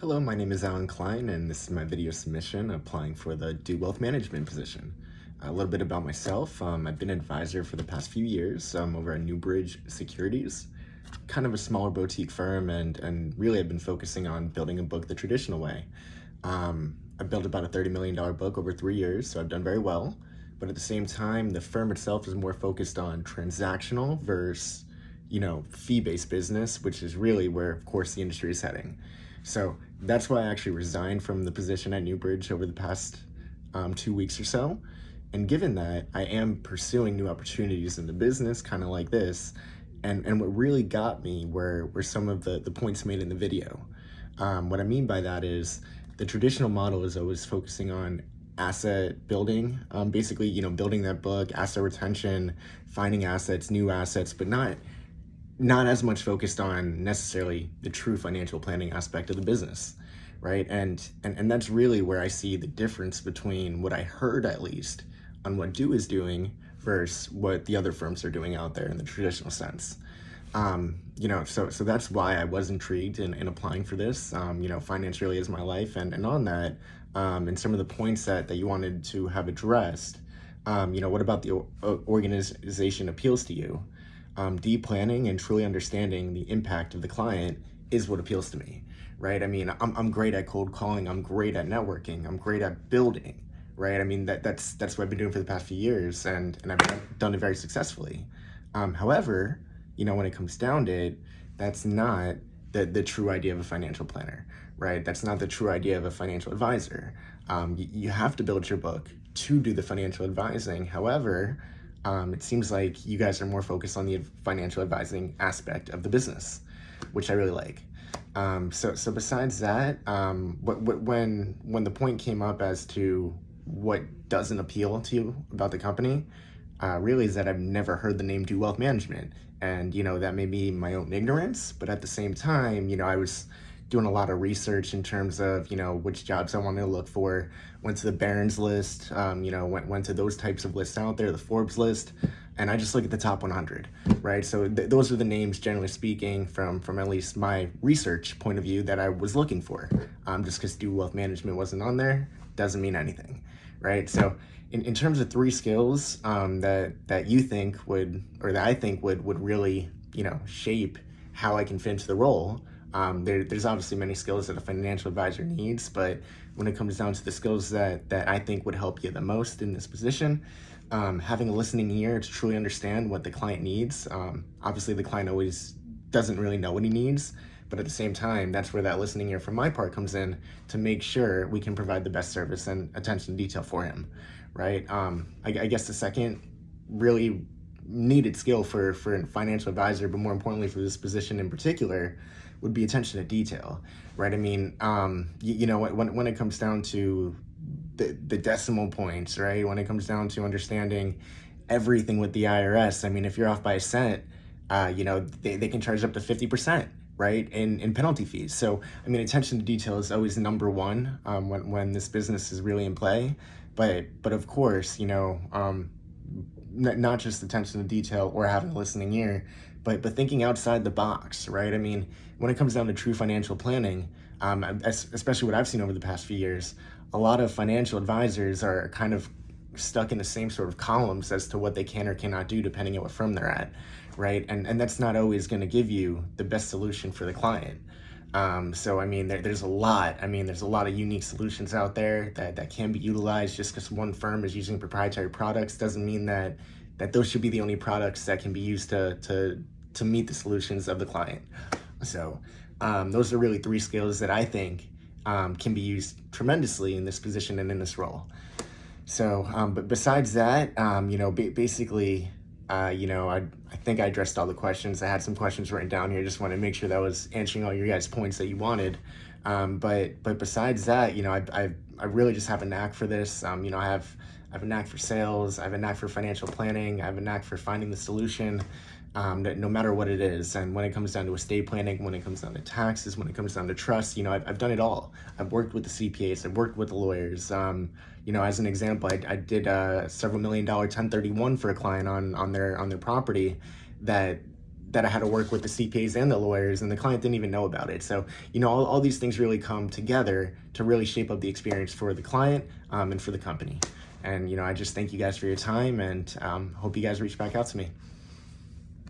Hello, my name is Alan Klein, and this is my video submission applying for the Do Wealth Management position. A little bit about myself. I've been an advisor for the past few years over at Newbridge Securities, kind of a smaller boutique firm, and really I've been focusing on building a book the traditional way. I built about a $30 million book over 3 years, so I've done very well. But at the same time, the firm itself is more focused on transactional versus, fee-based business, which is really where, of course, the industry is heading. So that's why I actually resigned from the position at Newbridge over the past 2 weeks or so. And given that, I am pursuing new opportunities in the business, kind of like this. And what really got me were some of the points made in the video. What I mean by that is the traditional model is always focusing on asset building, basically, building that book, asset retention, finding assets, new assets, but not as much focused on necessarily the true financial planning aspect of the business, right? And that's really where I see the difference between what I heard, at least, on what Do is doing versus what the other firms are doing out there in the traditional sense. So that's why I was intrigued in applying for this. Finance really is my life, and on that, and some of the points that you wanted to have addressed, what about the organization appeals to you? Deep planning and truly understanding the impact of the client is what appeals to me, right? I mean, I'm great at cold calling. I'm great at networking. I'm great at building, right? I mean, that's what I've been doing for the past few years, and I've done it very successfully. However, when it comes down to it, that's not the true idea of a financial planner, right? That's not the true idea of a financial advisor. You have to build your book to do the financial advising. However, it seems like you guys are more focused on the financial advising aspect of the business, which I really like. So besides that, when the point came up as to what doesn't appeal to you about the company, really is that I've never heard the name Do Wealth Management. And, that may be my own ignorance, but at the same time, I was doing a lot of research in terms of, which jobs I wanted to look for. Went to the Barron's list, went to those types of lists out there, the Forbes list, and I just look at the top 100, right? So those are the names, generally speaking, from at least my research point of view that I was looking for. Just because Do Wealth Management wasn't on there doesn't mean anything, right? So in terms of 3 skills that you think would, or that I think would really, shape how I can fit into the role, there's obviously many skills that a financial advisor needs, but when it comes down to the skills that I think would help you the most in this position, having a listening ear to truly understand what the client needs. Obviously, the client always doesn't really know what he needs, but at the same time, that's where that listening ear from my part comes in to make sure we can provide the best service and attention to detail for him, right? I guess the second really needed skill for a financial advisor, but more importantly for this position in particular, would be attention to detail, right? I mean, when it comes down to the decimal points, right? When it comes down to understanding everything with the IRS, I mean, if you're off by a cent, they can charge up to 50%, right? In penalty fees. So, I mean, attention to detail is always number one when this business is really in play. But of course, not just attention to detail or having a listening ear, but thinking outside the box, right? I mean, when it comes down to true financial planning, especially what I've seen over the past few years, a lot of financial advisors are kind of stuck in the same sort of columns as to what they can or cannot do depending on what firm they're at, right? And that's not always going to give you the best solution for the client. So I mean, there's a lot of unique solutions out there that can be utilized. Just because one firm is using proprietary products doesn't mean that those should be the only products that can be used to meet the solutions of the client. So those are really 3 skills that I think can be used tremendously in this position and in this role. So, but besides that, basically, I think I addressed all the questions. I had some questions written down here. Just want to make sure that I was answering all your guys' points that you wanted. But besides that, I really just have a knack for this. I have a knack for sales. I have a knack for financial planning. I have a knack for finding the solution, no matter what it is. And when it comes down to estate planning, when it comes down to taxes, when it comes down to trust, I've done it all. I've worked with the CPAs. I've worked with the lawyers. As an example, I did a several $1 million 1031 for a client on their property that that I had to work with the CPAs and the lawyers, and the client didn't even know about it. So, all these things really come together to really shape up the experience for the client and for the company. And, I just thank you guys for your time, and hope you guys reach back out to me.